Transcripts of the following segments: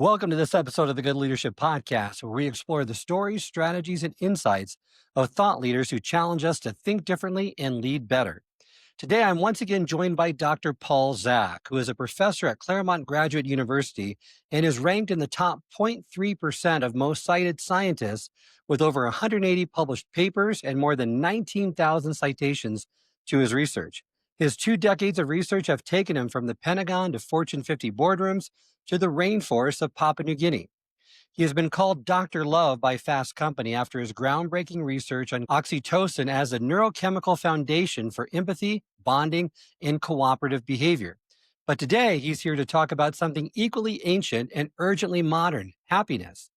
Welcome to this episode of the Good Leadership Podcast, where we explore the stories, strategies, and insights of thought leaders who challenge us to think differently and lead better. Today, I'm once again joined by Dr. Paul Zak, who is a professor at Claremont Graduate University and is ranked in the top 0.3% of most cited scientists with over 180 published papers and more than 19,000 citations to his research. His 2 decades of research have taken him from the Pentagon to Fortune 50 boardrooms to the rainforests of Papua New Guinea. He has been called Dr. Love by Fast Company after his groundbreaking research on oxytocin as a neurochemical foundation for empathy, bonding, and cooperative behavior. But today, he's here to talk about something equally ancient and urgently modern: happiness.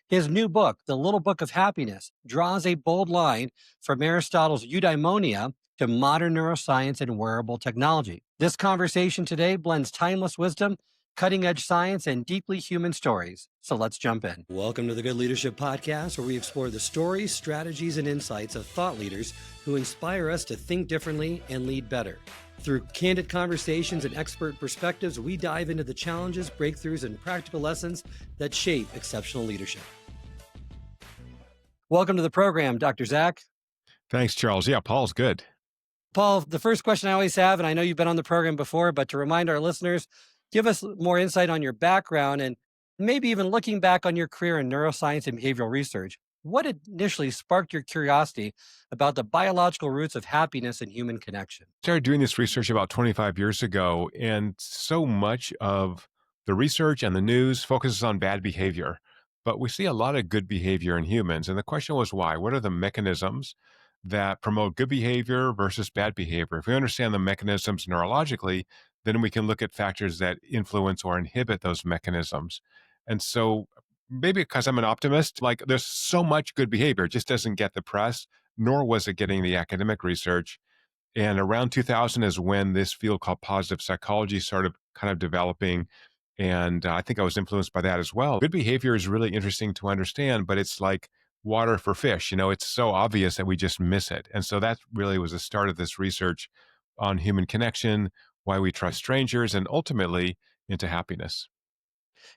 His new book, The Little Book of Happiness, draws a bold line from Aristotle's eudaimonia to modern neuroscience and wearable technology. This conversation today blends timeless wisdom, cutting edge science, and deeply human stories. So let's jump in. Welcome to the Good Leadership Podcast, where we explore the stories, strategies, and insights of thought leaders who inspire us to think differently and lead better. Through candid conversations and expert perspectives, we dive into the challenges, breakthroughs, and practical lessons that shape exceptional leadership. Welcome to the program, Dr. Zak. Thanks, Charles. Yeah, Paul's good. Paul, the first question I always have, and I know you've been on the program before, but to remind our listeners, give us more insight on your background and maybe even looking back on your career in neuroscience and behavioral research. What initially sparked your curiosity about the biological roots of happiness and human connection? Started doing this research about 25 years ago, and so much of the research and the news focuses on bad behavior. But we see a lot of good behavior in humans. And the question was why? What are the mechanisms that promote good behavior versus bad behavior? If we understand the mechanisms neurologically, then we can look at factors that influence or inhibit those mechanisms. And so maybe because I'm an optimist, like there's so much good behavior, it just doesn't get the press, nor was it getting the academic research. And around 2000 is when this field called positive psychology started kind of developing. And I think I was influenced by that as well. Good behavior is really interesting to understand, but it's like water for fish. It's so obvious that we just miss it. And so that really was the start of this research on human connection, why we trust strangers, and ultimately into happiness.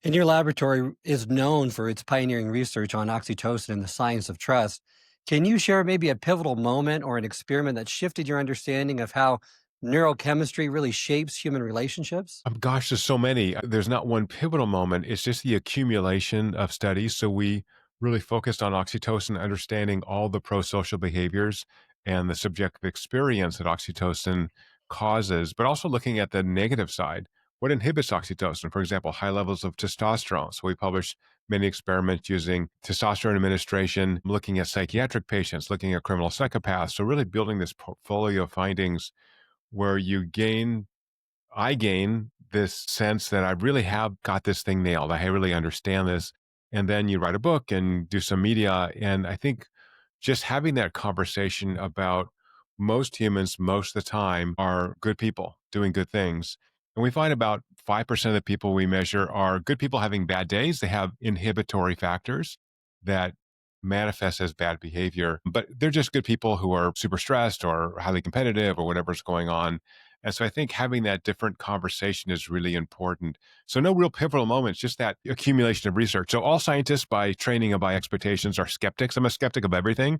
And your laboratory is known for its pioneering research on oxytocin and the science of trust. Can you share maybe a pivotal moment or an experiment that shifted your understanding of how neurochemistry really shapes human relationships? Gosh, there's so many. There's not one pivotal moment. It's just the accumulation of studies. So we really focused on oxytocin, understanding all the pro-social behaviors and the subjective experience that oxytocin causes, but also looking at the negative side. What inhibits oxytocin? For example, high levels of testosterone. So we published many experiments using testosterone administration, looking at psychiatric patients, looking at criminal psychopaths. So really building this portfolio of findings where I gain this sense that I really have got this thing nailed. I really understand this. And then you write a book and do some media. And I think just having that conversation about most humans, most of the time, are good people doing good things. And we find about 5% of the people we measure are good people having bad days. They have inhibitory factors that manifest as bad behavior, but they're just good people who are super stressed or highly competitive or whatever's going on. And so I think having that different conversation is really important. So no real pivotal moments, just that accumulation of research. So all scientists by training and by expectations are skeptics. I'm a skeptic of everything.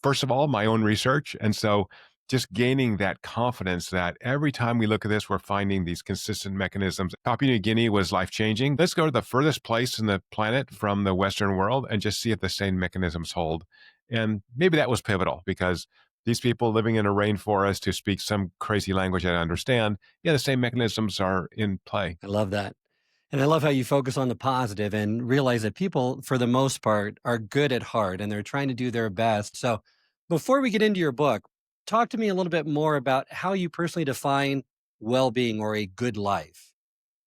First of all, my own research. And so just gaining that confidence that every time we look at this, we're finding these consistent mechanisms. Papua New Guinea was life-changing. Let's go to the furthest place in the planet from the Western world and just see if the same mechanisms hold. And maybe that was pivotal because these people living in a rainforest who speak some crazy language I understand, yeah, the same mechanisms are in play. I love that. And I love how you focus on the positive and realize that people, for the most part, are good at heart and they're trying to do their best. So before we get into your book, talk to me a little bit more about how you personally define well-being or a good life,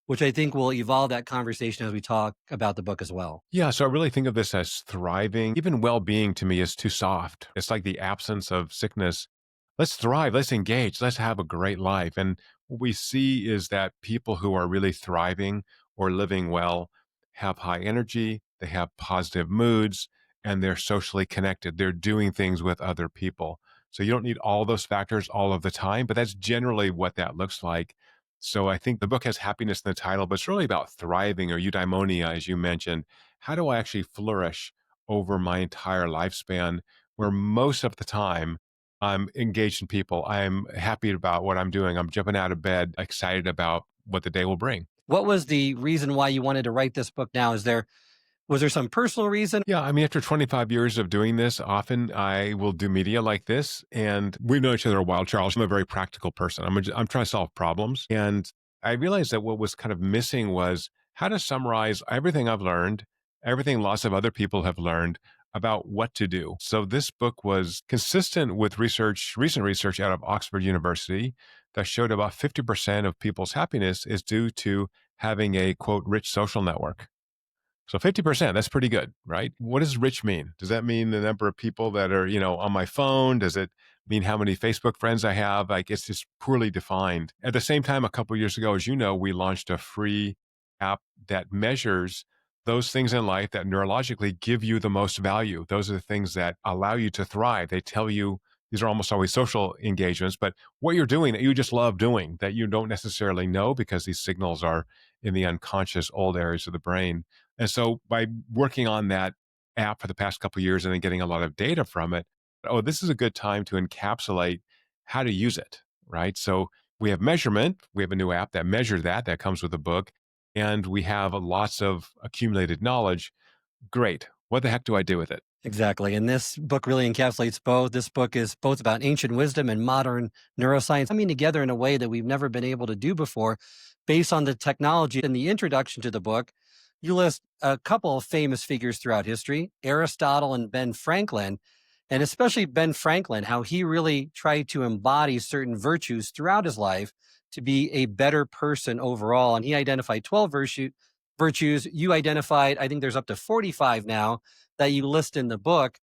which I think will evolve that conversation as we talk about the book as well. Yeah, so I really think of this as thriving. Even well-being to me is too soft. It's like the absence of sickness. Let's thrive, let's engage, let's have a great life. And what we see is that people who are really thriving or living well have high energy, they have positive moods, and they're socially connected. They're doing things with other people. So you don't need all those factors all of the time, but that's generally what that looks like. So I think the book has happiness in the title, but it's really about thriving or eudaimonia, as you mentioned. How do I actually flourish over my entire lifespan, where most of the time I'm engaged in people? I'm happy about what I'm doing. I'm jumping out of bed, excited about what the day will bring. What was the reason why you wanted to write this book now? Was there some personal reason? Yeah, I mean, after 25 years of doing this, often I will do media like this, and we've known each other a while, Charles. I'm a very practical person. I'm trying to solve problems, and I realized that what was kind of missing was how to summarize everything I've learned, everything lots of other people have learned about what to do. So this book was consistent with research, recent research out of Oxford University, that showed about 50% of people's happiness is due to having a quote rich social network. So 50%, that's pretty good, right? What does rich mean? Does that mean the number of people that are, on my phone? Does it mean how many Facebook friends I have? Like it's just poorly defined. At the same time, a couple of years ago, as you know, we launched a free app that measures those things in life that neurologically give you the most value. Those are the things that allow you to thrive. They tell you these are almost always social engagements, but what you're doing that you just love doing that you don't necessarily know because these signals are in the unconscious old areas of the brain. And so by working on that app for the past couple of years and then getting a lot of data from it, oh, this is a good time to encapsulate how to use it, right? So we have measurement. We have a new app that measures that, that comes with a book. And we have lots of accumulated knowledge. Great. What the heck do I do with it? Exactly. And this book really encapsulates both. This book is both about ancient wisdom and modern neuroscience coming together in a way that we've never been able to do before based on the technology. In the introduction to the book, you list a couple of famous figures throughout history, Aristotle and Ben Franklin, and especially Ben Franklin, how he really tried to embody certain virtues throughout his life to be a better person overall. And he identified 12 virtues. You identified, I think there's up to 45 now that you list in the book.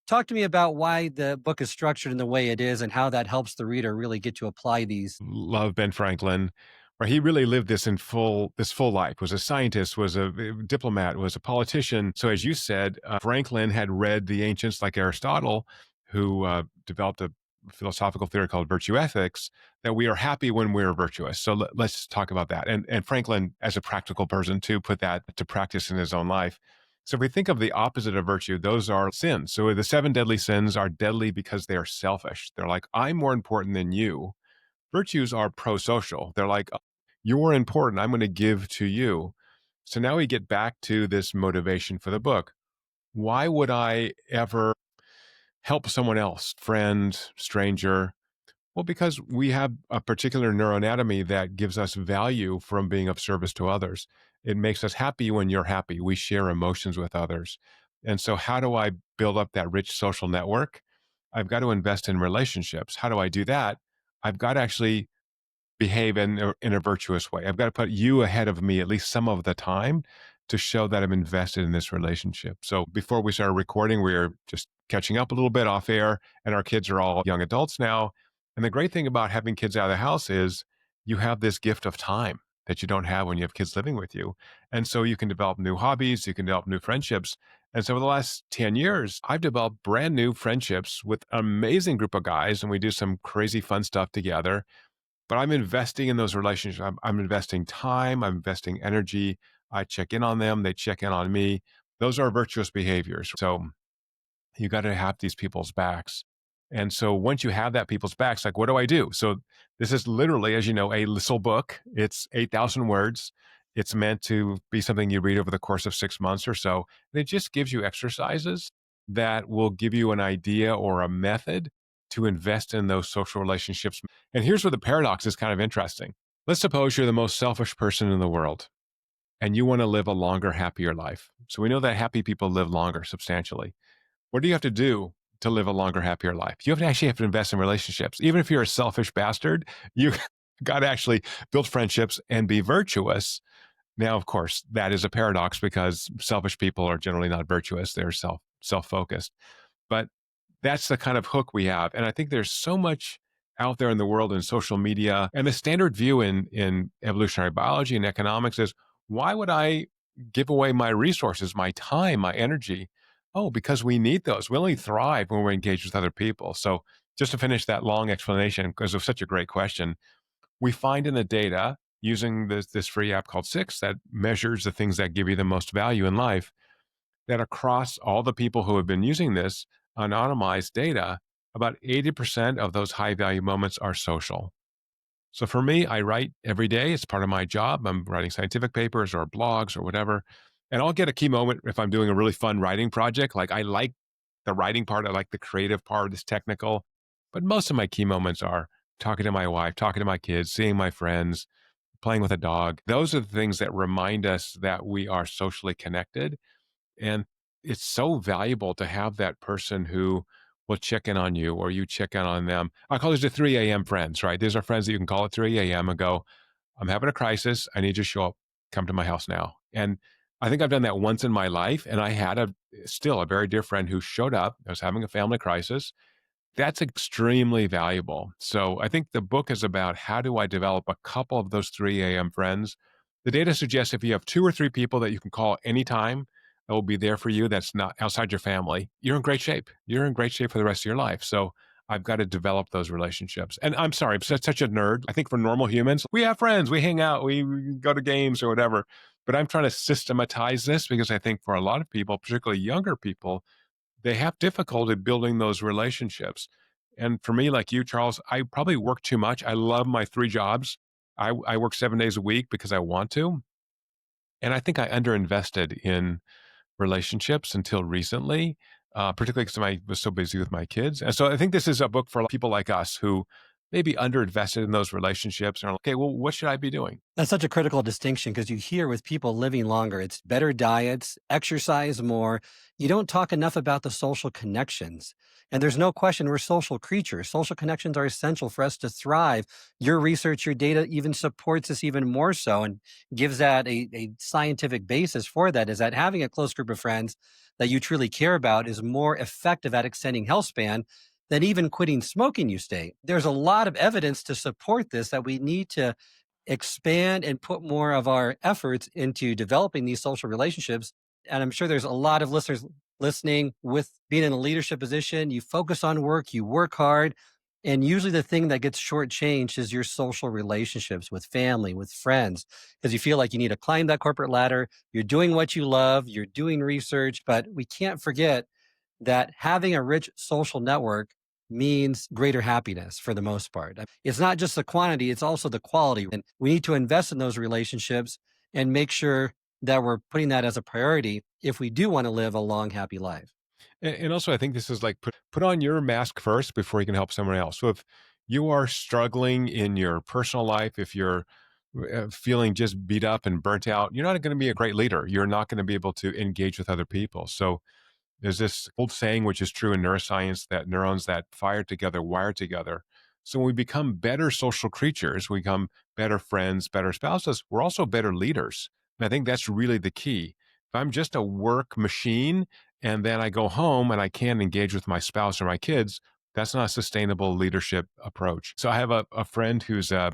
Talk to me about why the book is structured in the way it is and how that helps the reader really get to apply these. Love Ben Franklin, where he really lived this full life. Was a scientist, was a diplomat, was a politician. So as you said, Franklin had read the ancients like Aristotle, who developed a philosophical theory called virtue ethics. That we are happy when we're virtuous. So let's talk about that. And Franklin, as a practical person, too, put that to practice in his own life. So if we think of the opposite of virtue, those are sins. So the seven deadly sins are deadly because they are selfish. They're like, I'm more important than you. Virtues are pro-social. They're like, you're important. I'm going to give to you. So now we get back to this motivation for the book. Why would I ever help someone else, friend, stranger? Well, because we have a particular neuroanatomy that gives us value from being of service to others. It makes us happy when you're happy. We share emotions with others. And so, how do I build up that rich social network? I've got to invest in relationships. How do I do that? I've got to actually behave in a virtuous way. I've got to put you ahead of me at least some of the time to show that I'm invested in this relationship. So before we started recording, we were just catching up a little bit off air, and our kids are all young adults now. And the great thing about having kids out of the house is you have this gift of time that you don't have when you have kids living with you. And so you can develop new hobbies, you can develop new friendships. And so over the last 10 years, I've developed brand new friendships with an amazing group of guys, and we do some crazy fun stuff together, but I'm investing in those relationships. I'm investing time, I'm investing energy. I check in on them, they check in on me. Those are virtuous behaviors. So you got to have these people's backs. And so once you have that people's backs, like, what do I do? So this is literally, as you know, a little book. It's 8,000 words. It's meant to be something you read over the course of 6 months or so. And it just gives you exercises that will give you an idea or a method to invest in those social relationships. And here's where the paradox is kind of interesting. Let's suppose you're the most selfish person in the world and you want to live a longer, happier life. So we know that happy people live longer substantially. What do you have to do to live a longer, happier life? You have to invest in relationships. Even if you're a selfish bastard, you got to actually build friendships and be virtuous. Now, of course, that is a paradox because selfish people are generally not virtuous. They're self-focused. But that's the kind of hook we have. And I think there's so much out there in the world in social media. And the standard view in evolutionary biology and economics is, why would I give away my resources, my time, my energy? Oh, because we need those. We only thrive when we're engaged with other people. So just to finish that long explanation, because it was such a great question, we find in the data using this free app called Six that measures the things that give you the most value in life, that across all the people who have been using this anonymized data, about 80% of those high value moments are social. So for me, I write every day. It's part of my job. I'm writing scientific papers or blogs or whatever. And I'll get a key moment if I'm doing a really fun writing project. Like I like the writing part, I like the creative part, it's technical. But most of my key moments are talking to my wife, talking to my kids, seeing my friends, playing with a dog. Those are the things that remind us that we are socially connected. And it's so valuable to have that person who will check in on you or you check in on them. I call these the 3 a.m. friends, right? These are friends that you can call at 3 a.m. and go, I'm having a crisis. I need you to show up. Come to my house now. And I think I've done that once in my life. And I had still a very dear friend who showed up. I was having a family crisis. That's extremely valuable. So I think the book is about how do I develop a couple of those 3 a.m. friends. The data suggests if you have two or three people that you can call anytime that will be there for you, that's not outside your family, you're in great shape. You're in great shape for the rest of your life. So I've got to develop those relationships. And I'm sorry, I'm such a nerd. I think for normal humans, we have friends, we hang out, we go to games or whatever. But I'm trying to systematize this because I think for a lot of people, particularly younger people, they have difficulty building those relationships. And for me, like you, Charles, I probably work too much. I love my three jobs. I work 7 days a week because I want to. And I think I underinvested in relationships until recently, particularly because I was so busy with my kids. And so I think this is a book for people like us who maybe underinvested in those relationships and are like, okay, well, what should I be doing? That's such a critical distinction because you hear with people living longer, it's better diets, exercise more. You don't talk enough about the social connections. And there's no question we're social creatures. Social connections are essential for us to thrive. Your research, your data even supports this even more so and gives that a scientific basis for that is that having a close group of friends that you truly care about is more effective at extending health span than even quitting smoking, you state. There's a lot of evidence to support this that we need to expand and put more of our efforts into developing these social relationships. And I'm sure there's a lot of listeners listening with being in a leadership position. You focus on work, you work hard. And usually the thing that gets shortchanged is your social relationships with family, with friends, because you feel like you need to climb that corporate ladder. You're doing what you love, you're doing research, but we can't forget that having a rich social network means greater happiness for the most part. It's not just the quantity, it's also the quality. And we need to invest in those relationships and make sure that we're putting that as a priority if we do want to live a long, happy life. And also, I think this is like put on your mask first before you can help someone else. So if you are struggling in your personal life, if you're feeling just beat up and burnt out, you're not going to be a great leader. You're not going to be able to engage with other people. So there's this old saying, which is true in neuroscience, that neurons that fire together wire together. So when we become better social creatures, we become better friends, better spouses, we're also better leaders. And I think that's really the key. If I'm just a work machine and then I go home and I can't engage with my spouse or my kids, that's not a sustainable leadership approach. So I have a friend who's a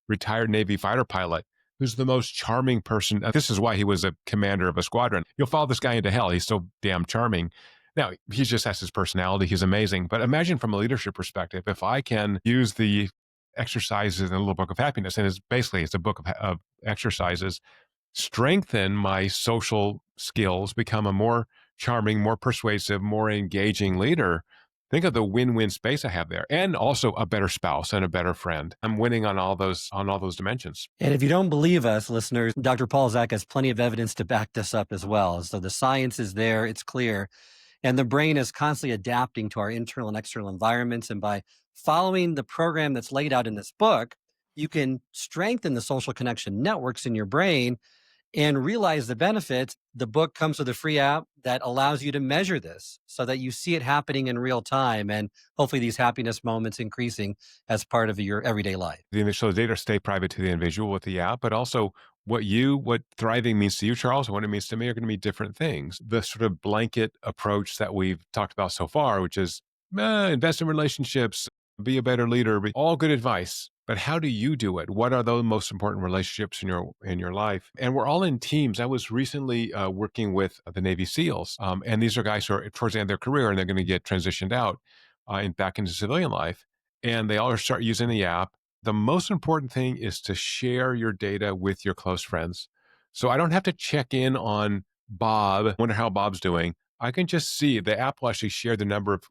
retired Navy fighter pilot who's the most charming person. This is why he was a commander of a squadron. You'll follow this guy into hell. He's so damn charming. Now, he just has his personality. He's amazing. But imagine from a leadership perspective, if I can use the exercises in the little book of happiness, and it's a book of exercises, strengthen my social skills, become a more charming, more persuasive, more engaging leader. Think of the win-win space I have there, and also a better spouse and a better friend. I'm winning on all those dimensions. And if you don't believe us, listeners, Dr. Paul Zak has plenty of evidence to back this up as well. So the science is there, it's clear. And the brain is constantly adapting to our internal and external environments. And by following the program that's laid out in this book, you can strengthen the social connection networks in your brain and realize the benefits. The book comes with a free app that allows you to measure this so that you see it happening in real time and hopefully these happiness moments increasing as part of your everyday life. The initial data stay private to the individual with the app, but also what thriving means to you, Charles, and what it means to me are going to be different things. The sort of blanket approach that we've talked about so far, which is invest in relationships, be a better leader, all good advice. But how do you do it? What are the most important relationships in your life? And we're all in teams. I was recently working with the Navy SEALs, and these are guys who are towards the end of their career, and they're going to get transitioned out and back into civilian life. And they all start using the app. The most important thing is to share your data with your close friends. So I don't have to check in on Bob, wonder how Bob's doing. I can just see the app will actually share the number of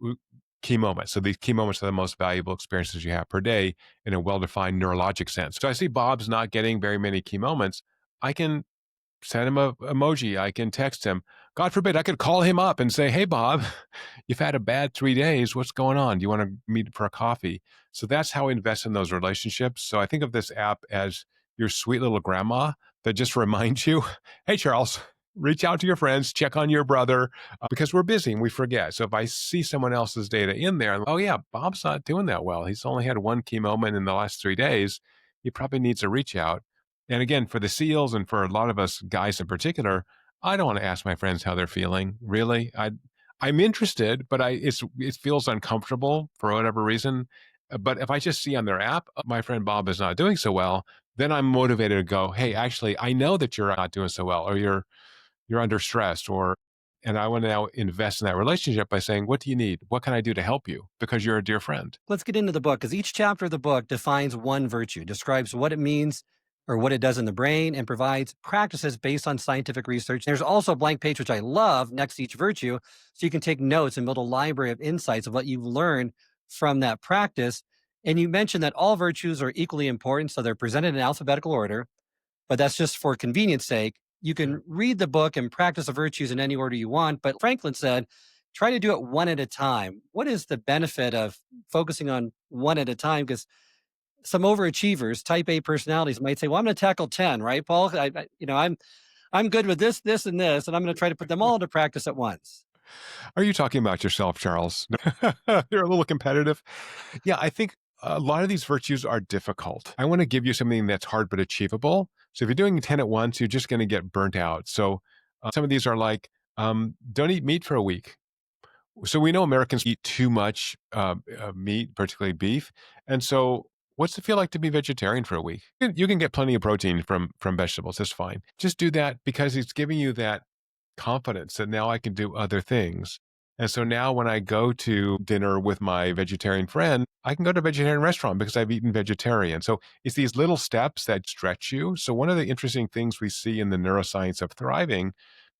key moments. So these key moments are the most valuable experiences you have per day in a well defined neurologic sense. So I see Bob's not getting very many key moments. I can send him a emoji. I can text him. God forbid, I could call him up and say, "Hey, Bob, you've had a bad 3 days. What's going on? Do you want to meet for a coffee?" So that's how I invest in those relationships. So I think of this app as your sweet little grandma that just reminds you, "Hey, Charles, reach out to your friends, check on your brother," because we're busy and we forget. So if I see someone else's data in there, oh yeah, Bob's not doing that well. He's only had one key moment in the last 3 days. He probably needs to reach out. And again, for the SEALs and for a lot of us guys in particular, I don't want to ask my friends how they're feeling. Really, I'm interested, but it feels uncomfortable for whatever reason. But if I just see on their app, my friend Bob is not doing so well, then I'm motivated to go, hey, actually, I know that you're not doing so well, or you're under stress, and I want to now invest in that relationship by saying, what do you need? What can I do to help you? Because you're a dear friend. Let's get into the book because each chapter of the book defines one virtue, describes what it means or what it does in the brain, and provides practices based on scientific research. There's also a blank page, which I love, next to each virtue. So you can take notes and build a library of insights of what you've learned from that practice. And you mentioned that all virtues are equally important. So they're presented in alphabetical order, but that's just for convenience sake. You can read the book and practice the virtues in any order you want. But Franklin said, try to do it one at a time. What is the benefit of focusing on one at a time? Because some overachievers, type A personalities might say, well, I'm going to tackle 10, right, Paul? I'm good with and this, and I'm going to try to put them all into practice at once. Are you talking about yourself, Charles? You're a little competitive. Yeah, I think a lot of these virtues are difficult. I want to give you something that's hard but achievable. So if you're doing 10 at once, you're just going to get burnt out. So some of these are like, don't eat meat for a week. So we know Americans eat too much meat, particularly beef. And so what's it feel like to be vegetarian for a week? You can get plenty of protein from vegetables. That's fine. Just do that because it's giving you that confidence that now I can do other things. And so now when I go to dinner with my vegetarian friend, I can go to a vegetarian restaurant because I've eaten vegetarian. So it's these little steps that stretch you. So one of the interesting things we see in the neuroscience of thriving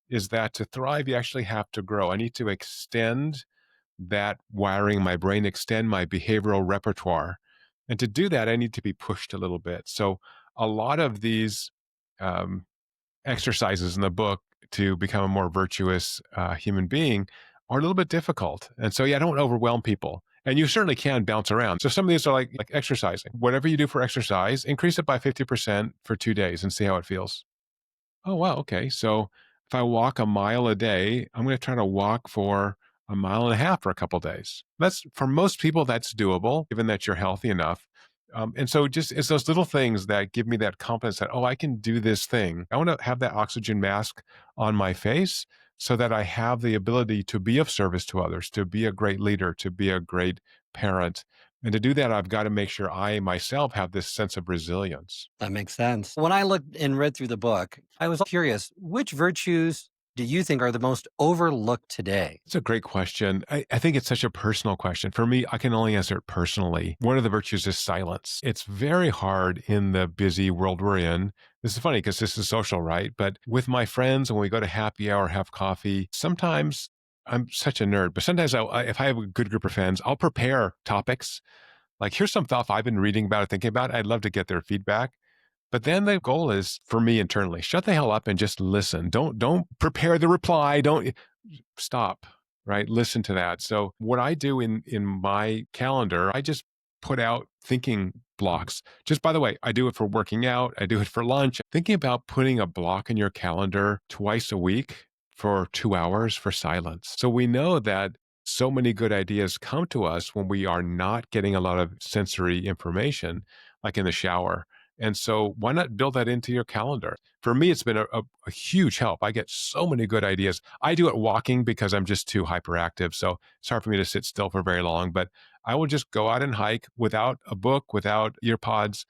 is that to thrive, you actually have to grow. I need to extend that wiring in my brain, extend my behavioral repertoire. And to do that, I need to be pushed a little bit. So a lot of these um, exercises in the book to become a more virtuous human being are a little bit difficult. And so, yeah, don't overwhelm people. And you certainly can bounce around. So some of these are like exercising. Whatever you do for exercise, increase it by 50% for 2 days and see how it feels. Oh, wow. Okay. So if I walk a mile a day, I'm going to try to walk for a mile and a half for a couple days. That's for most people, that's doable, given that you're healthy enough. And so just it's those little things that give me that confidence that, oh, I can do this thing. I want to have that oxygen mask on my face so that I have the ability to be of service to others, to be a great leader, to be a great parent. And to do that, I've got to make sure I myself have this sense of resilience. That makes sense. When I looked and read through the book, I was curious, which virtues do you think are the most overlooked today? It's a great question. I think it's such a personal question. For me, I can only answer it personally. One of the virtues is silence. It's very hard in the busy world we're in. This is funny because this is social, right? But with my friends, when we go to happy hour, have coffee, sometimes I'm such a nerd, but sometimes if I have a good group of friends, I'll prepare topics. Like, here's some stuff I've been reading about or thinking about. I'd love to get their feedback. But then the goal is for me internally, shut the hell up and just listen. Don't prepare the reply. Don't stop, right? Listen to that. So what I do in my calendar, I just put out thinking blocks. Just by the way, I do it for working out, I do it for lunch. Thinking about putting a block in your calendar twice a week for 2 hours for silence. So we know that so many good ideas come to us when we are not getting a lot of sensory information, like in the shower. And so, why not build that into your calendar? For me, it's been a huge help. I get so many good ideas. I do it walking because I'm just too hyperactive. So, it's hard for me to sit still for very long, but I will just go out and hike without a book, without ear pods,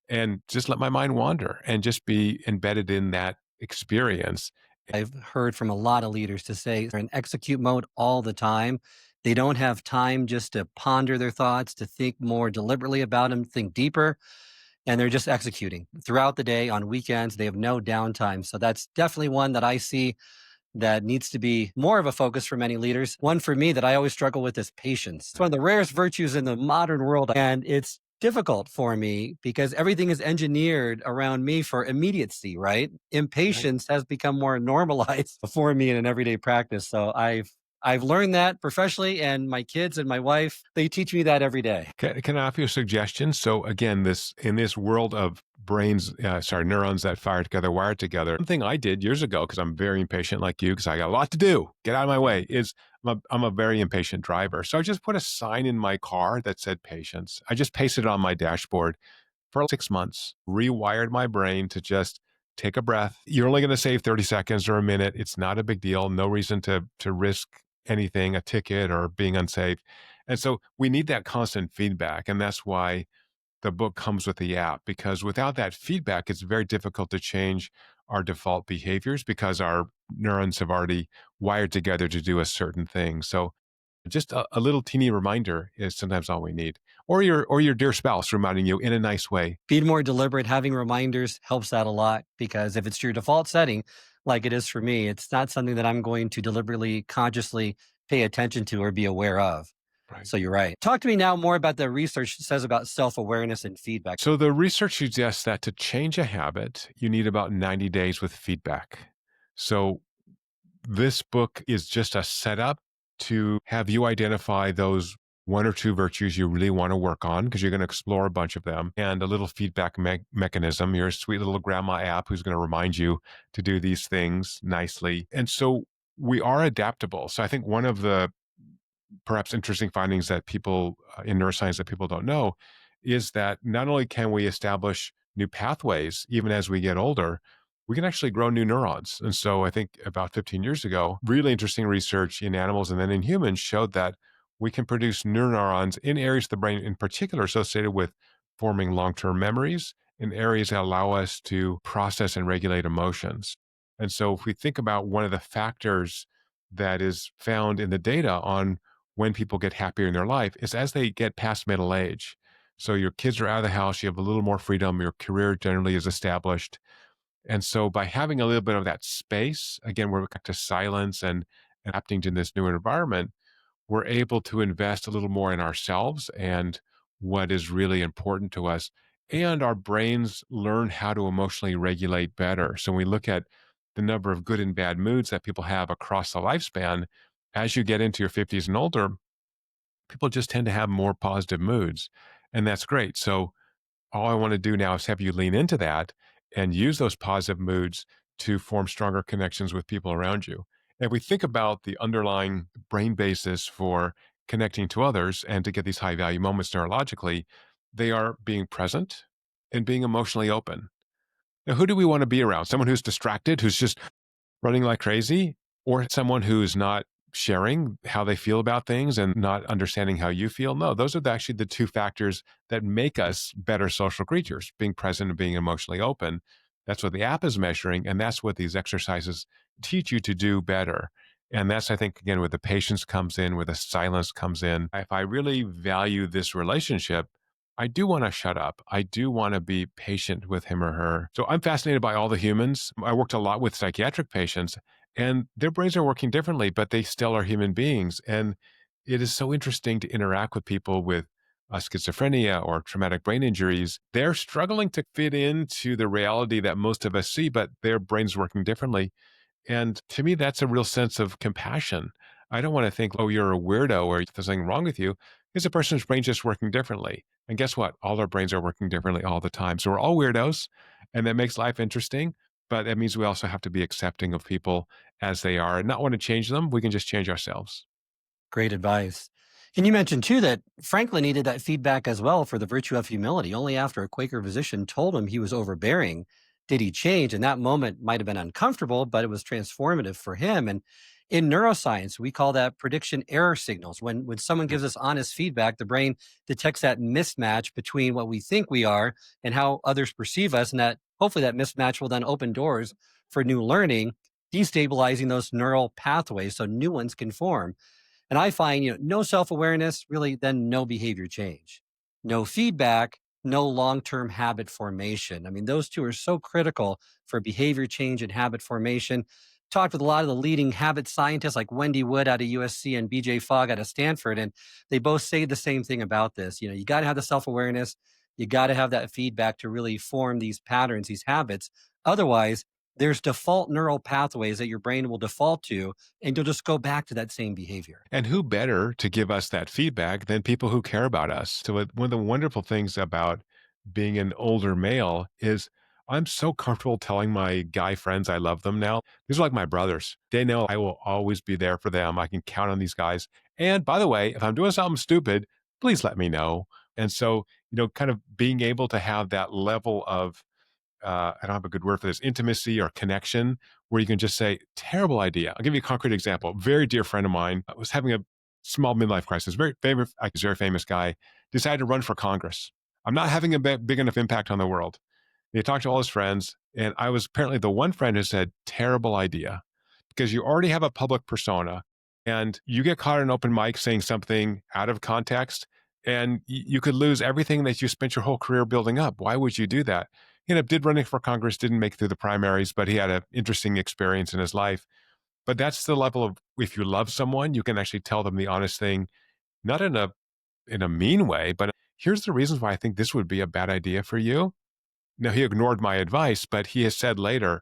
and just let my mind wander and just be embedded in that experience. I've heard from a lot of leaders to say they're in execute mode all the time. They don't have time just to ponder their thoughts, to think more deliberately about them, think deeper, and they're just executing throughout the day. On weekends, they have no downtime. So that's definitely one that I see that needs to be more of a focus for many leaders. One for me that I always struggle with is patience. It's one of the rarest virtues in the modern world. And it's difficult for me because everything is engineered around me for immediacy, right? Right. Impatience has become more normalized for me in an everyday practice. So I've learned that professionally, and my kids and my wife, they teach me that every day. Can I offer you a suggestion? So again, this in this world of neurons that fire together, wire together. One thing I did years ago, because I'm very impatient like you, because I got a lot to do, get out of my way, is I'm a very impatient driver. So I just put a sign in my car that said patience. I just pasted it on my dashboard for 6 months, rewired my brain to just take a breath. You're only going to save 30 seconds or a minute. It's not a big deal. No reason to risk anything, a ticket or being unsafe. And so we need that constant feedback. And that's why the book comes with the app, because without that feedback, it's very difficult to change our default behaviors because our neurons have already wired together to do a certain thing. So just a little teeny reminder is sometimes all we need. Or your dear spouse reminding you in a nice way. Being more deliberate, having reminders helps out a lot because if it's your default setting, like it is for me, it's not something that I'm going to deliberately, consciously pay attention to or be aware of. Right. So you're right. Talk to me now more about the research that says about self awareness and feedback. So the research suggests that to change a habit, you need about 90 days with feedback. So this book is just a setup to have you identify those one or two virtues you really want to work on, because you're going to explore a bunch of them, and a little feedback mechanism, your sweet little grandma app who's going to remind you to do these things nicely. And so we are adaptable. So I think one of the perhaps interesting findings that people in neuroscience that people don't know is that not only can we establish new pathways even as we get older, we can actually grow new neurons. And so I think about 15 years ago, really interesting research in animals and then in humans showed that we can produce new neurons in areas of the brain in particular associated with forming long-term memories, in areas that allow us to process and regulate emotions. And so if we think about one of the factors that is found in the data on when people get happier in their life is as they get past middle age. So your kids are out of the house, you have a little more freedom, your career generally is established. And so by having a little bit of that space, again, we're back to silence and adapting to this new environment, we're able to invest a little more in ourselves and what is really important to us. And our brains learn how to emotionally regulate better. So when we look at the number of good and bad moods that people have across the lifespan, as you get into your 50s and older, people just tend to have more positive moods. And that's great. So all I want to do now is have you lean into that and use those positive moods to form stronger connections with people around you. And if we think about the underlying brain basis for connecting to others and to get these high value moments neurologically, they are being present and being emotionally open. Now, who do we want to be around? Someone who's distracted, who's just running like crazy, or someone who's not sharing how they feel about things and not understanding how you feel? No, those are actually the two factors that make us better social creatures, being present and being emotionally open. That's what the app is measuring. And that's what these exercises teach you to do better. And that's, I think, again, where the patience comes in, where the silence comes in. If I really value this relationship, I do want to shut up. I do want to be patient with him or her. So I'm fascinated by all the humans. I worked a lot with psychiatric patients, and their brains are working differently, but they still are human beings. And it is so interesting to interact with people with schizophrenia or traumatic brain injuries. They're struggling to fit into the reality that most of us see, but their brains working differently. And to me, that's a real sense of compassion. I don't want to think, oh, you're a weirdo or there's something wrong with you. It's a person's brain just working differently. And guess what? All our brains are working differently all the time. So we're all weirdos, and that makes life interesting. But that means we also have to be accepting of people as they are and not want to change them. We can just change ourselves. Great advice. And you mentioned too that Franklin needed that feedback as well for the virtue of humility. Only after a Quaker physician told him he was overbearing did he change. And that moment might have been uncomfortable, but it was transformative for him. And in neuroscience, we call that prediction error signals. When someone gives us honest feedback, the brain detects that mismatch between what we think we are and how others perceive us. And that hopefully that mismatch will then open doors for new learning, destabilizing those neural pathways so new ones can form. And I find, no self awareness, really, then no behavior change. No feedback, no long term habit formation. I mean, those two are so critical for behavior change and habit formation. Talked with a lot of the leading habit scientists like Wendy Wood out of USC and BJ Fogg out of Stanford, and they both say the same thing about this. You got to have the self awareness, you got to have that feedback to really form these patterns, these habits. Otherwise, there's default neural pathways that your brain will default to, and you'll just go back to that same behavior. And who better to give us that feedback than people who care about us? So, one of the wonderful things about being an older male is I'm so comfortable telling my guy friends I love them now. These are like my brothers. They know I will always be there for them. I can count on these guys. And by the way, if I'm doing something stupid, please let me know. And so, kind of being able to have that level of I don't have a good word for this, intimacy or connection, where you can just say, terrible idea. I'll give you a concrete example. A very dear friend of mine was having a small midlife crisis, very favorite, very famous guy, decided to run for Congress. I'm not having a big enough impact on the world. And he talked to all his friends, and I was apparently the one friend who said, terrible idea, because you already have a public persona and you get caught in an open mic saying something out of context, and you could lose everything that you spent your whole career building up. Why would you do that? Did running for Congress, didn't make it through the primaries, but he had an interesting experience in his life. But that's the level of, if you love someone, you can actually tell them the honest thing, not in a mean way, but here's the reasons why I think this would be a bad idea for you. Now, he ignored my advice, but he has said later,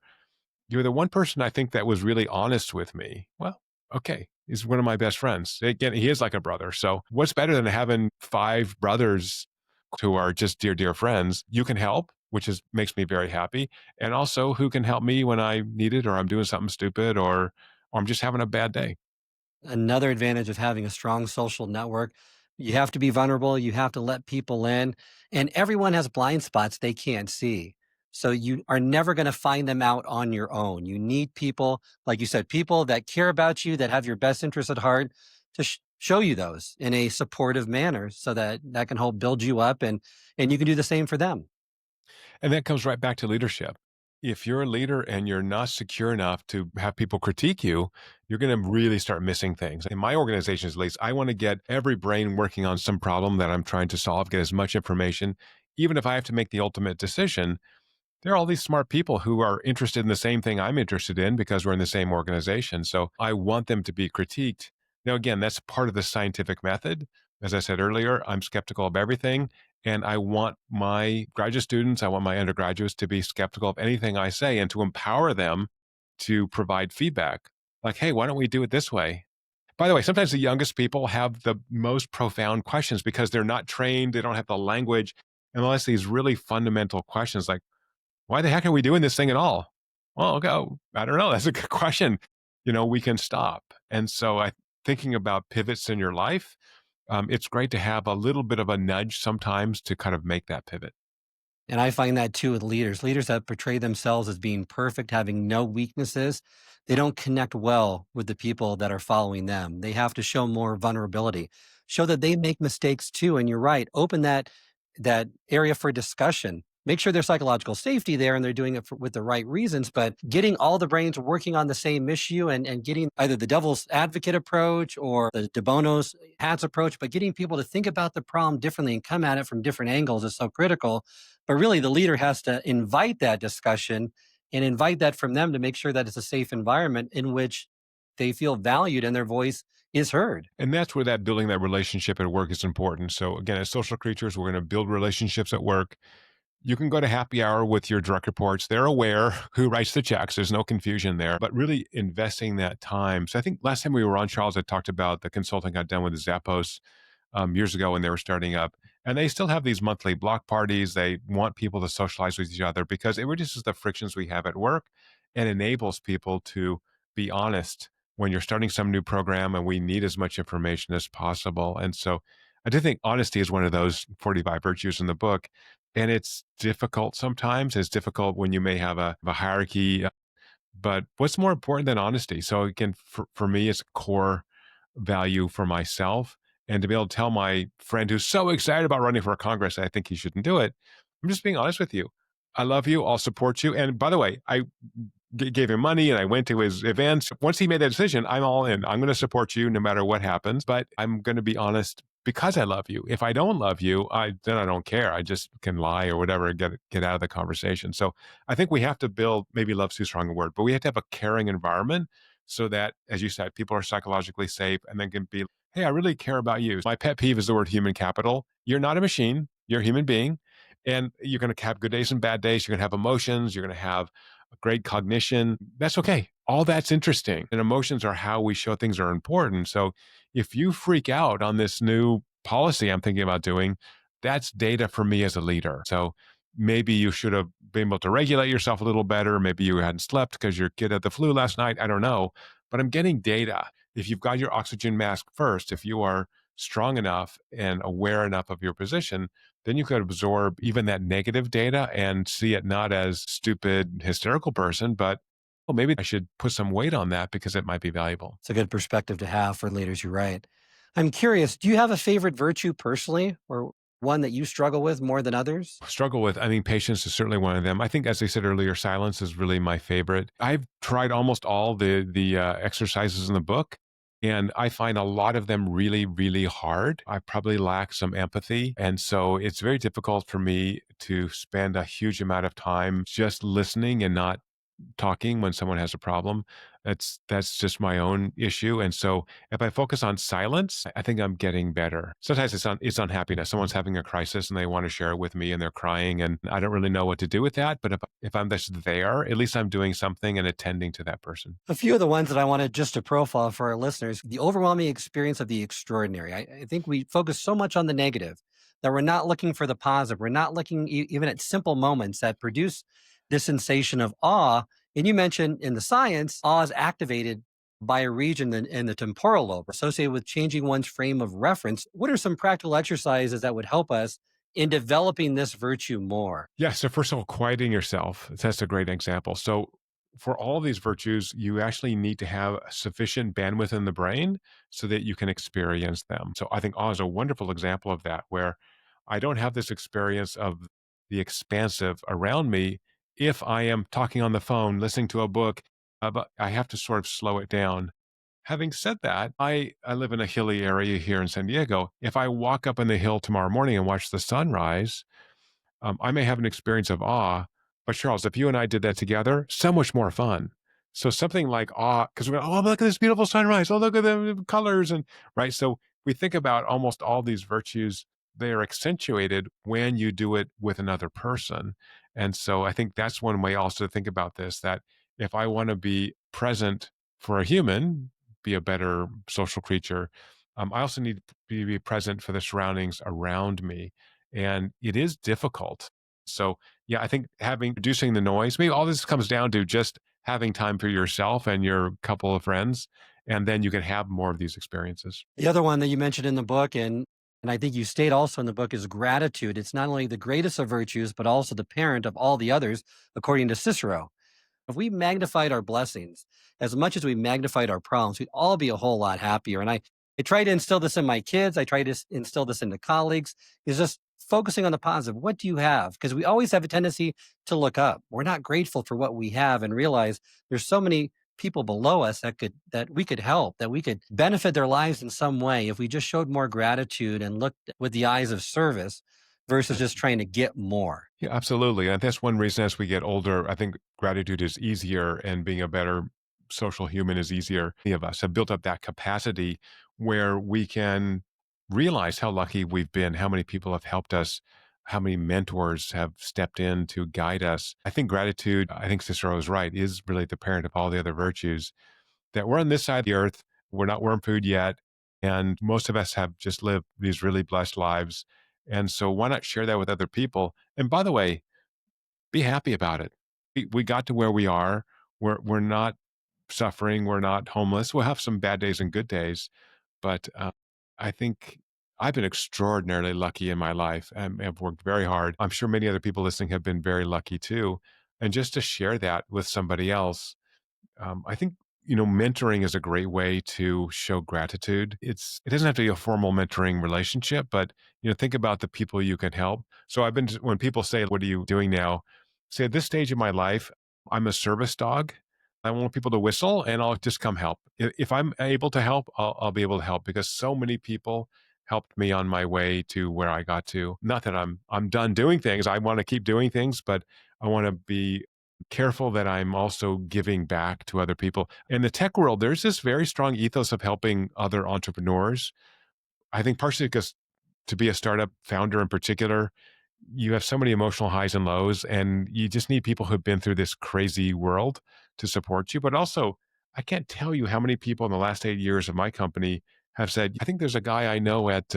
you're the one person I think that was really honest with me. Well, okay. He's one of my best friends. Again, he is like a brother. So what's better than having five brothers who are just dear, dear friends? You can help, which makes me very happy. And also who can help me when I need it, or I'm doing something stupid, or I'm just having a bad day. Another advantage of having a strong social network, you have to be vulnerable, you have to let people in, and everyone has blind spots they can't see. So you are never going to find them out on your own. You need people, like you said, people that care about you, that have your best interests at heart, to show you those in a supportive manner, so that that can help build you up, and you can do the same for them. And that comes right back to leadership. If you're a leader and you're not secure enough to have people critique you, you're going to really start missing things. In my organizations, at least, I want to get every brain working on some problem that I'm trying to solve, get as much information. Even if I have to make the ultimate decision, there are all these smart people who are interested in the same thing I'm interested in because we're in the same organization. So I want them to be critiqued. Now, again, that's part of the scientific method. As I said earlier, I'm skeptical of everything. And I want my graduate students, I want my undergraduates to be skeptical of anything I say and to empower them to provide feedback. Like, hey, why don't we do it this way? By the way, sometimes the youngest people have the most profound questions because they're not trained, they don't have the language, and they'll ask these really fundamental questions like, why the heck are we doing this thing at all? Well, okay, I don't know. That's a good question. We can stop. And so thinking about pivots in your life, it's great to have a little bit of a nudge sometimes to kind of make that pivot. And I find that too with leaders that portray themselves as being perfect, having no weaknesses. They don't connect well with the people that are following them. They have to show more vulnerability, show that they make mistakes too. And you're right, open that area for discussion. Make sure there's psychological safety there and they're doing it with the right reasons. But getting all the brains working on the same issue, and getting either the devil's advocate approach or the de Bono's hats approach, but getting people to think about the problem differently and come at it from different angles is so critical. But really, the leader has to invite that discussion and invite that from them to make sure that it's a safe environment in which they feel valued and their voice is heard. And that's where that building that relationship at work is important. So again, as social creatures, we're going to build relationships at work. You can go to happy hour with your direct reports. They're aware who writes the checks. There's no confusion there, but really investing that time. So I think last time we were on, Charles, I talked about the consulting I'd done with Zappos years ago when they were starting up. And they still have these monthly block parties. They want people to socialize with each other because it reduces the frictions we have at work and enables people to be honest when you're starting some new program, and we need as much information as possible. And so I do think honesty is one of those 45 virtues in the book. And it's difficult sometimes. It's difficult when you may have a hierarchy. But what's more important than honesty? So again, for me, it's a core value for myself. And to be able to tell my friend who's so excited about running for Congress, I think he shouldn't do it. I'm just being honest with you. I love you. I'll support you. And by the way, I gave him money and I went to his events. Once he made that decision, I'm all in. I'm going to support you no matter what happens, but I'm going to be honest because I love you. If I don't love you, then I don't care. I just can lie or whatever and get out of the conversation. So I think we have to build, maybe love's too strong a word, but we have to have a caring environment so that, as you said, people are psychologically safe and then can be, hey, I really care about you. My pet peeve is the word human capital. You're not a machine. You're a human being. And you're going to have good days and bad days. You're going to have emotions. You're going to have great cognition. That's okay. All that's interesting. And emotions are how we show things are important. So if you freak out on this new policy I'm thinking about doing, that's data for me as a leader. So maybe you should have been able to regulate yourself a little better. Maybe you hadn't slept because your kid had the flu last night. I don't know. But I'm getting data. If you've got your oxygen mask first, if you are strong enough and aware enough of your position, then you could absorb even that negative data and see it not as stupid, hysterical person, but well, maybe I should put some weight on that because it might be valuable. It's a good perspective to have for leaders, you're right. I'm curious, do you have a favorite virtue personally or one that you struggle with more than others? Struggle with, I mean, patience is certainly one of them. I think, as I said earlier, silence is really my favorite. I've tried almost all the exercises in the book, and I find a lot of them really, really hard. I probably lack some empathy, and so it's very difficult for me to spend a huge amount of time just listening and not talking when someone has a problem. That's just my own issue. And so if I focus on silence, I think I'm getting better. Sometimes it's unhappiness. Someone's having a crisis and they want to share it with me and they're crying and I don't really know what to do with that. But if I'm just there, at least I'm doing something and attending to that person. A few of the ones that I wanted just to profile for our listeners, the overwhelming experience of the extraordinary. I think we focus so much on the negative that we're not looking for the positive. We're not looking even at simple moments that produce this sensation of awe. And you mentioned in the science, awe is activated by a region in the temporal lobe associated with changing one's frame of reference. What are some practical exercises that would help us in developing this virtue more? Yeah. So first of all, quieting yourself. That's a great example. So for all these virtues, you actually need to have sufficient bandwidth in the brain so that you can experience them. So I think awe is a wonderful example of that, where I don't have this experience of the expansive around me if I am talking on the phone, listening to a book, but I have to sort of slow it down. Having said that, I live in a hilly area here in San Diego. If I walk up on the hill tomorrow morning and watch the sunrise, I may have an experience of awe, but Charles, if you and I did that together, so much more fun. So something like awe, because we're, oh, look at this beautiful sunrise. Oh, look at the colors. And right. So we think about almost all these virtues, they are accentuated when you do it with another person. And so I think that's one way also to think about this, that if I want to be present for a human, be a better social creature, I also need to be present for the surroundings around me. And it is difficult. So, yeah, I think reducing the noise, maybe all this comes down to just having time for yourself and your couple of friends, and then you can have more of these experiences. The other one that you mentioned in the book, and I think you state also in the book, is gratitude. It's not only the greatest of virtues, but also the parent of all the others, according to Cicero. If we magnified our blessings as much as we magnified our problems, we'd all be a whole lot happier. And I try to instill this in my kids. I try to instill this into colleagues, is just focusing on the positive. What do you have? Because we always have a tendency to look up. We're not grateful for what we have and realize there's so many people below us that we could help, that we could benefit their lives in some way if we just showed more gratitude and looked with the eyes of service versus just trying to get more. Yeah, absolutely. And that's one reason as we get older, I think gratitude is easier and being a better social human is easier. Many of us have built up that capacity where we can realize how lucky we've been, how many people have helped us, how many mentors have stepped in to guide us. I think gratitude, I think Cicero is right, is really the parent of all the other virtues. That we're on this side of the earth, we're not worm food yet. And most of us have just lived these really blessed lives. And so why not share that with other people? And by the way, be happy about it. We got to where we are. We're not suffering. We're not homeless. We'll have some bad days and good days. But I think I've been extraordinarily lucky in my life and have worked very hard. I'm sure many other people listening have been very lucky too. And just to share that with somebody else, I think mentoring is a great way to show gratitude. It doesn't have to be a formal mentoring relationship, but think about the people you can help. So when people say, "What are you doing now?" Say at this stage of my life, I'm a service dog. I want people to whistle and I'll just come help. If I'm able to help, I'll be able to help because so many people helped me on my way to where I got to. Not that I'm done doing things. I want to keep doing things, but I want to be careful that I'm also giving back to other people. In the tech world, there's this very strong ethos of helping other entrepreneurs. I think partially because to be a startup founder in particular, you have so many emotional highs and lows, and you just need people who've been through this crazy world to support you. But also, I can't tell you how many people in the last 8 years of my company have said, "I think there's a guy I know at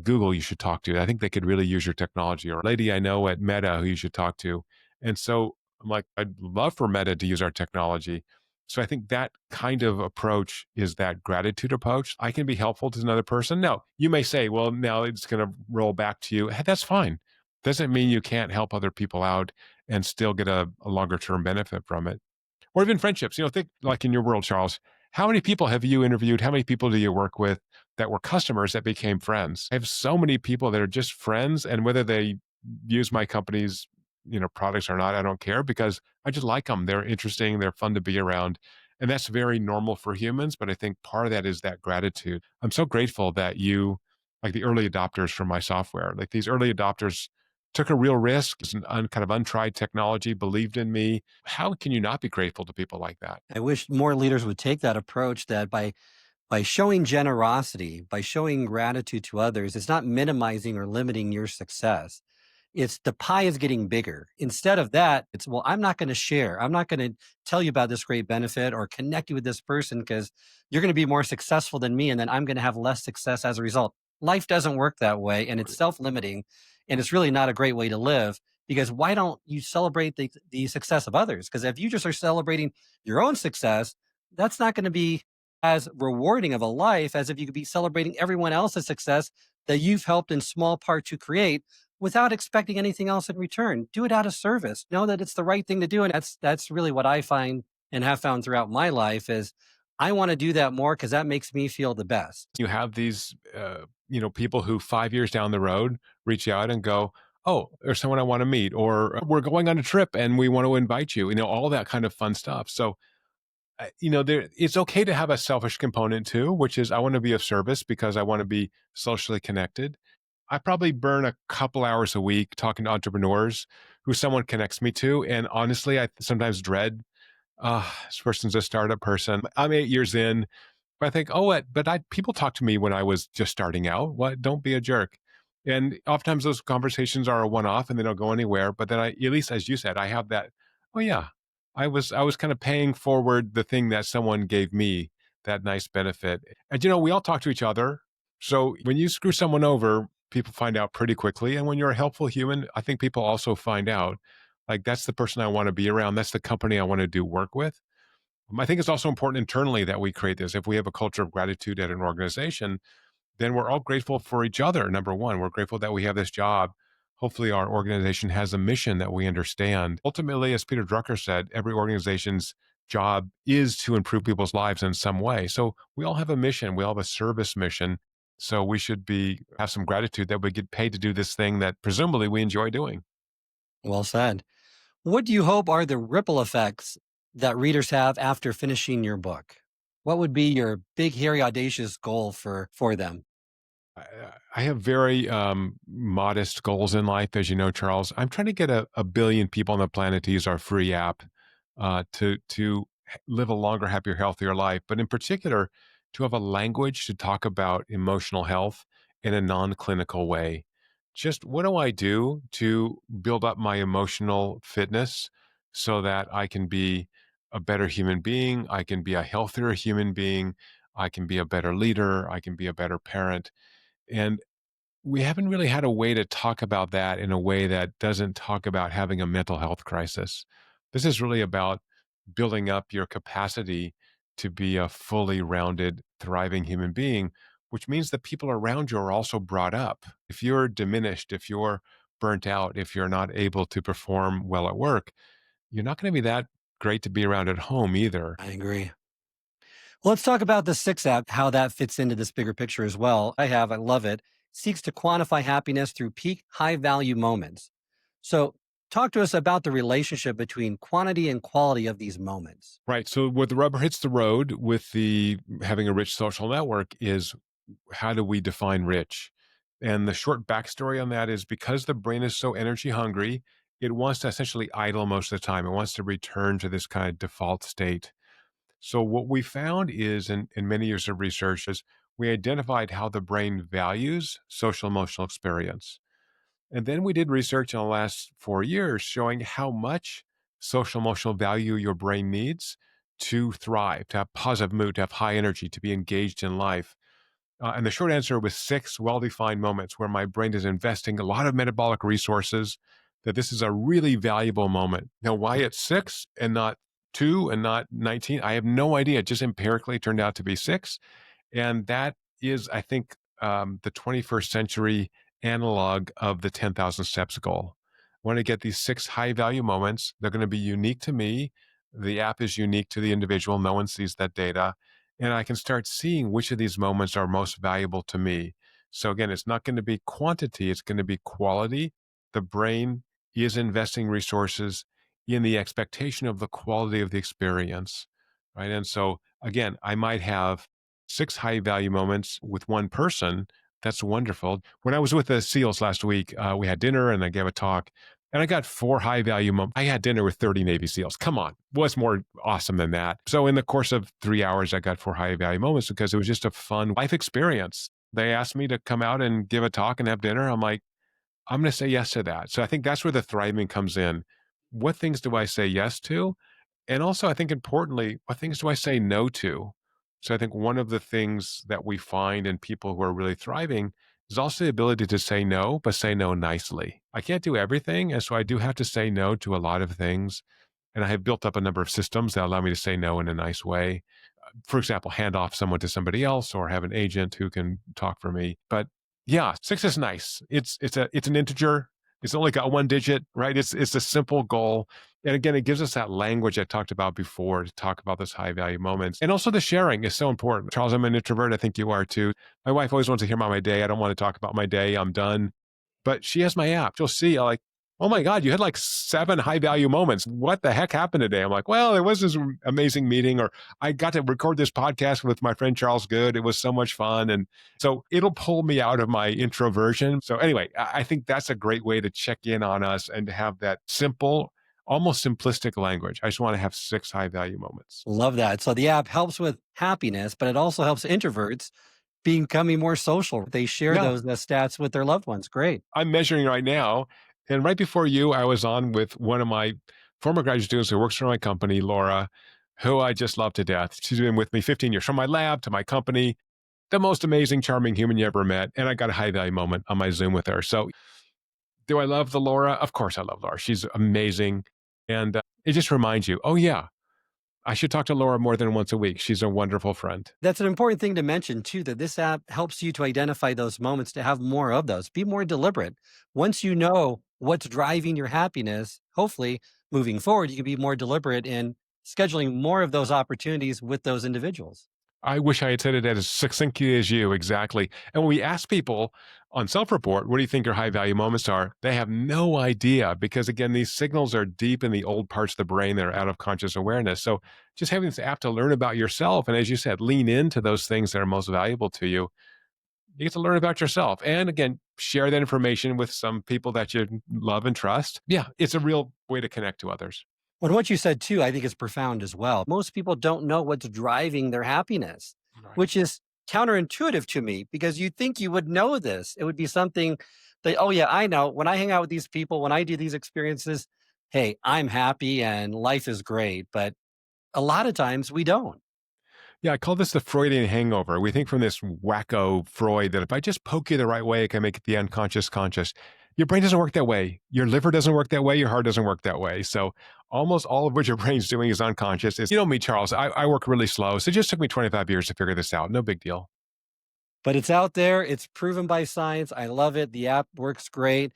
Google you should talk to. I think they could really use your technology," or a lady I know at Meta who you should talk to. And so I'm like, I'd love for Meta to use our technology. So I think that kind of approach is that gratitude approach. I can be helpful to another person. Now, you may say, well, now it's going to roll back to you. Hey, that's fine. Doesn't mean you can't help other people out and still get a longer term benefit from it. Or even friendships. Think like in your world, Charles, how many people have you interviewed? How many people do you work with that were customers that became friends? I have so many people that are just friends, and whether they use my company's products or not, I don't care because I just like them. They're interesting. They're fun to be around. And that's very normal for humans. But I think part of that is that gratitude. I'm so grateful that you, like the early adopters for my software, like these early adopters took a real risk. It's an kind of untried technology, believed in me. How can you not be grateful to people like that? I wish more leaders would take that approach that by showing generosity, by showing gratitude to others, it's not minimizing or limiting your success. It's the pie is getting bigger. Instead of that, it's, well, I'm not going to share. I'm not going to tell you about this great benefit or connect you with this person because you're going to be more successful than me. And then I'm going to have less success as a result. Life doesn't work that way. And it's self limiting. And it's really not a great way to live because why don't you celebrate the success of others? Because if you just are celebrating your own success, that's not going to be as rewarding of a life as if you could be celebrating everyone else's success that you've helped in small part to create without expecting anything else in return. Do it out of service. Know that it's the right thing to do. And that's really what I find and have found throughout my life is I want to do that more because that makes me feel the best. You have these, people who 5 years down the road reach out and go, "Oh, there's someone I want to meet," or "We're going on a trip and we want to invite you." All that kind of fun stuff. So there it's okay to have a selfish component too, which is I want to be of service because I want to be socially connected. I probably burn a couple hours a week talking to entrepreneurs who someone connects me to, and honestly, I sometimes dread, this person's a startup person. I'm 8 years in, but I think, oh, what? But people talk to me when I was just starting out. What? Don't be a jerk. And oftentimes those conversations are a one-off and they don't go anywhere. But then at least as you said, I have that. Oh yeah, I was kind of paying forward the thing that someone gave me, that nice benefit. And we all talk to each other. So when you screw someone over, people find out pretty quickly. And when you're a helpful human, I think people also find out. Like that's the person I want to be around. That's the company I want to do work with. I think it's also important internally that we create this. If we have a culture of gratitude at an organization, then we're all grateful for each other. Number one, we're grateful that we have this job. Hopefully, our organization has a mission that we understand. Ultimately, as Peter Drucker said, every organization's job is to improve people's lives in some way. So we all have a mission. We all have a service mission. So we should have some gratitude that we get paid to do this thing that presumably we enjoy doing. Well said. What do you hope are the ripple effects that readers have after finishing your book? What would be your big, hairy, audacious goal for them? I have very modest goals in life, as you know, Charles. I'm trying to get a billion people on the planet to use our free app to live a longer, happier, healthier life. But in particular, to have a language to talk about emotional health in a non-clinical way. Just what do I do to build up my emotional fitness so that I can be a better human being? I can be a healthier human being. I can be a better leader. I can be a better parent and we haven't really had a way to talk about that in a way that doesn't talk about having a mental health crisis. This is really about building up your capacity to be a fully rounded, thriving human being, which means that people around you are also brought up. If you're diminished, if you're burnt out, if you're not able to perform well at work, you're not going to be that great to be around at home either. I agree. Well, let's talk about the six app, how that fits into this bigger picture as well. I love it. Seeks to quantify happiness through peak high value moments. So Talk to us about the relationship between quantity and quality of these moments. Right. So where the rubber hits the road with the having a rich social network is how do we define rich? And the short backstory on that is because the brain is so energy hungry, it wants to essentially idle most of the time. It wants to return to this kind of default state. So what we found is in many years of research is we identified how the brain values social emotional experience. And then we did research in the last 4 years showing how much social emotional value your brain needs to thrive, to have positive mood, to have high energy, to be engaged in life. And the short answer was six well defined moments where my brain is investing a lot of metabolic resources, that this is a really valuable moment. Now, why it's six and not two and not 19, I have no idea. It just empirically turned out to be six. And that is, I think, the 21st century analog of the 10,000 steps goal. I want to get these six high value moments. They're going to be unique to me. The app is unique to the individual. No one sees that data. And I can start seeing which of these moments are most valuable to me. So again, it's not going to be quantity, it's going to be quality. The brain is investing resources in the expectation of the quality of the experience. Right. And so again, I might have six high value moments with one person. That's wonderful. When I was with the SEALs last week, we had dinner and I gave a talk and I got four high value moments. I had dinner with 30 Navy SEALs. Come on. What's more awesome than that? So in the course of 3 hours, I got four high value moments because it was just a fun life experience. They asked me to come out and give a talk and have dinner. I'm like, I'm going to say yes to that. So I think that's where the thriving comes in. What things do I say yes to? And also, I think importantly, what things do I say no to? So I think one of the things that we find in people who are really thriving is also the ability to say no, but say no nicely. I can't do everything. And so I do have to say no to a lot of things. And I have built up a number of systems that allow me to say no in a nice way. For example, hand off someone to somebody else or have an agent who can talk for me. But yeah, six is nice. It's an integer. It's only got one digit, right? It's a simple goal. And again, it gives us that language I talked about before to talk about those high value moments. And also the sharing is so important. Charles, I'm an introvert. I think you are too. My wife always wants to hear about my day. I don't want to talk about my day. I'm done. But she has my app. You'll see like, oh my God, you had like seven high value moments. What the heck happened today? I'm like, well, it was this amazing meeting, or I got to record this podcast with my friend Charles Good. It was so much fun. And so it'll pull me out of my introversion. So anyway, I think that's a great way to check in on us and to have that simple, almost simplistic language. I just want to have six high value moments. Love that. So the app helps with happiness, but it also helps introverts becoming more social. They share Yeah, those stats with their loved ones. Great. I'm measuring right now. And right before you, I was on with one of my former graduate students who works for my company, Laura, who I just love to death. She's been with me 15 years, from my lab to my company, the most amazing, charming human you ever met. And I got a high value moment on my Zoom with her. So, do I love the Laura? Of course, I love Laura. She's amazing. And it just reminds you, oh, yeah, I should talk to Laura more than once a week. She's a wonderful friend. That's an important thing to mention too, that this app helps you to identify those moments to have more of those. Be more deliberate. Once you know what's driving your happiness, hopefully moving forward, you can be more deliberate in scheduling more of those opportunities with those individuals. I wish I had said it as succinctly as you, exactly. And when we ask people on self report, what do you think your high value moments are? They have no idea because, again, these signals are deep in the old parts of the brain that are out of conscious awareness. So just having this app to learn about yourself and, as you said, lean into those things that are most valuable to you, you get to learn about yourself. And again, share that information with some people that you love and trust. Yeah, it's a real way to connect to others. Well, what you said too, I think is profound as well. Most people don't know what's driving their happiness, Right. which is counterintuitive to me because you'd think you would know this. It would be something that, oh, yeah, I know. When I hang out with these people, when I do these experiences, hey, I'm happy and life is great. But a lot of times we don't. Yeah, I call this the Freudian hangover. We think from this wacko Freud that if I just poke you the right way, I can make the unconscious conscious. Your brain doesn't work that way. Your liver doesn't work that way. Your heart doesn't work that way. So almost all of what your brain's doing is unconscious. You know me, Charles. I work really slow. So it just took me 25 years to figure this out. No big deal. But it's out there. It's proven by science. I love it. The app works great.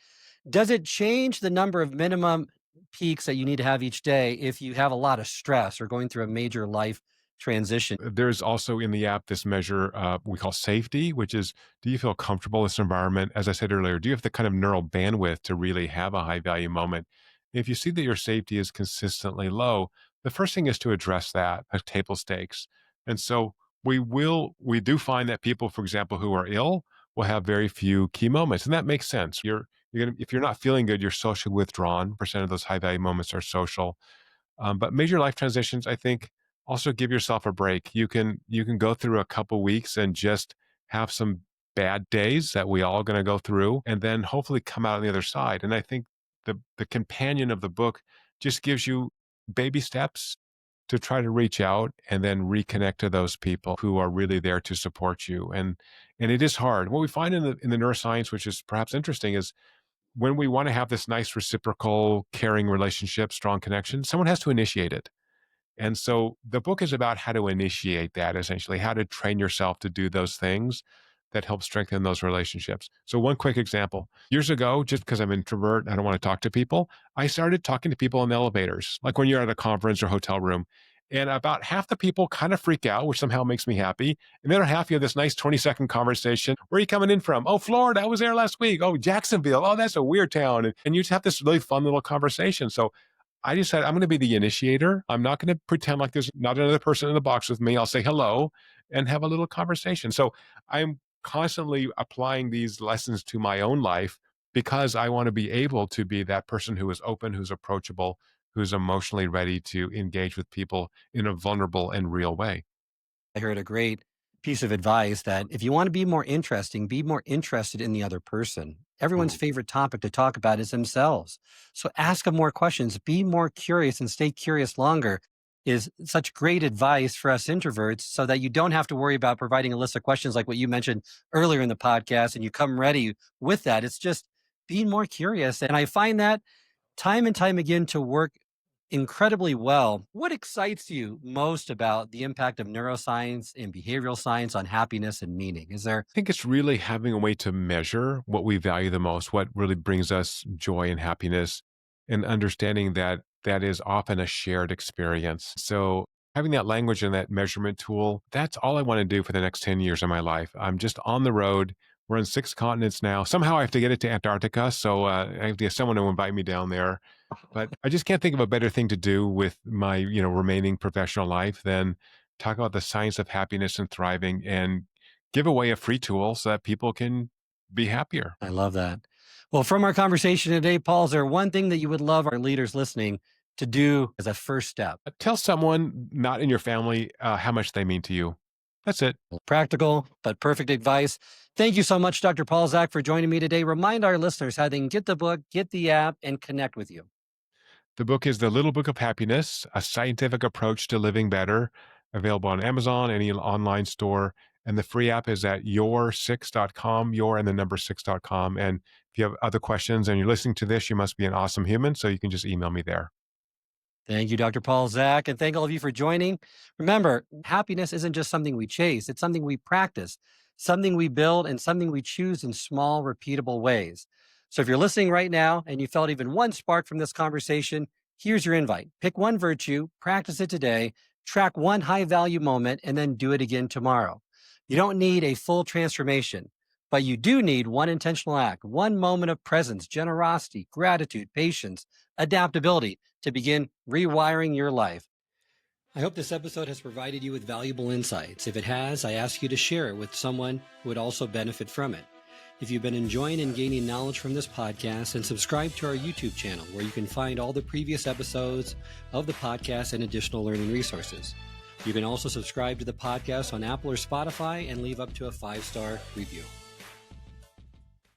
Does it change the number of minimum peaks that you need to have each day if you have a lot of stress or going through a major life transition? There's also in the app this measure we call safety, which is, do you feel comfortable in this environment? As I said earlier, do you have the kind of neural bandwidth to really have a high value moment? If you see that your safety is consistently low, the first thing is to address that as table stakes. And so we do find that people, for example, who are ill will have very few key moments. And that makes sense. If you're not feeling good, you're socially withdrawn. Percent of those high value moments are social. But major life transitions, I think, also give yourself a break. You can go through a couple weeks and just have some bad days that we all going to go through, and then hopefully come out on the other side. And I think the companion of the book just gives you baby steps to try to reach out and then reconnect to those people who are really there to support you. And it is hard. What we find in the neuroscience, which is perhaps interesting, is when we want to have this nice reciprocal, caring relationship, strong connection, someone has to initiate it. And so the book is about how to initiate that, essentially, how to train yourself to do those things that help strengthen those relationships. So, one quick example years ago, just because I'm an introvert, I don't want to talk to people, I started talking to people in elevators, like when you're at a conference or hotel room. And about half the people kind of freak out, which somehow makes me happy. And the other half, you have this nice 20-second conversation. Where are you coming in from? Oh, Florida. I was there last week. Oh, Jacksonville. Oh, that's a weird town. And you just have this really fun little conversation. So I decided I'm going to be the initiator. I'm not going to pretend like there's not another person in the box with me. I'll say hello and have a little conversation. So I'm constantly applying these lessons to my own life because I want to be able to be that person who is open, who's approachable, who's emotionally ready to engage with people in a vulnerable and real way. I heard a great piece of advice that if you want to be more interesting, be more interested in the other person. Everyone's Mhm. favorite topic to talk about is themselves. So ask them more questions, be more curious and stay curious longer is such great advice for us introverts so that you don't have to worry about providing a list of questions like what you mentioned earlier in the podcast and you come ready with that. It's just being more curious. And I find that time and time again to work incredibly well. What excites you most about the impact of neuroscience and behavioral science on happiness and meaning? Is there I think it's really having a way to measure what we value the most, what really brings us joy and happiness, and understanding that that is often a shared experience. So, having that language and that measurement tool, that's all I want to do for the next 10 years of my life. I'm just on the road. We're on 6 continents now. Somehow I have to get it to Antarctica. So, I have to get someone to invite me down there. But I just can't think of a better thing to do with my, remaining professional life than talk about the science of happiness and thriving and give away a free tool so that people can be happier. I love that. Well, from our conversation today, Paul, is there one thing that you would love our leaders listening to do as a first step? Tell someone not in your family how much they mean to you. That's it. Practical, but perfect advice. Thank you so much, Dr. Paul Zach, for joining me today. Remind our listeners how they can get the book, get the app, and connect with you. The book is The Little Book of Happiness, A Scientific Approach to Living Better, available on Amazon, any online store. And the free app is at your6.com, your and the number 6.com. And if you have other questions and you're listening to this, you must be an awesome human. So you can just email me there. Thank you, Dr. Paul Zach, and thank all of you for joining. Remember, happiness isn't just something we chase, it's something we practice, something we build, and something we choose in small, repeatable ways. So if you're listening right now and you felt even one spark from this conversation, here's your invite. Pick one virtue, practice it today, track one high value moment, and then do it again tomorrow. You don't need a full transformation, but you do need one intentional act, one moment of presence, generosity, gratitude, patience, adaptability to begin rewiring your life. I hope this episode has provided you with valuable insights. If it has, I ask you to share it with someone who would also benefit from it. If you've been enjoying and gaining knowledge from this podcast, then subscribe to our YouTube channel where you can find all the previous episodes of the podcast and additional learning resources. You can also subscribe to the podcast on Apple or Spotify and leave up to a 5-star review.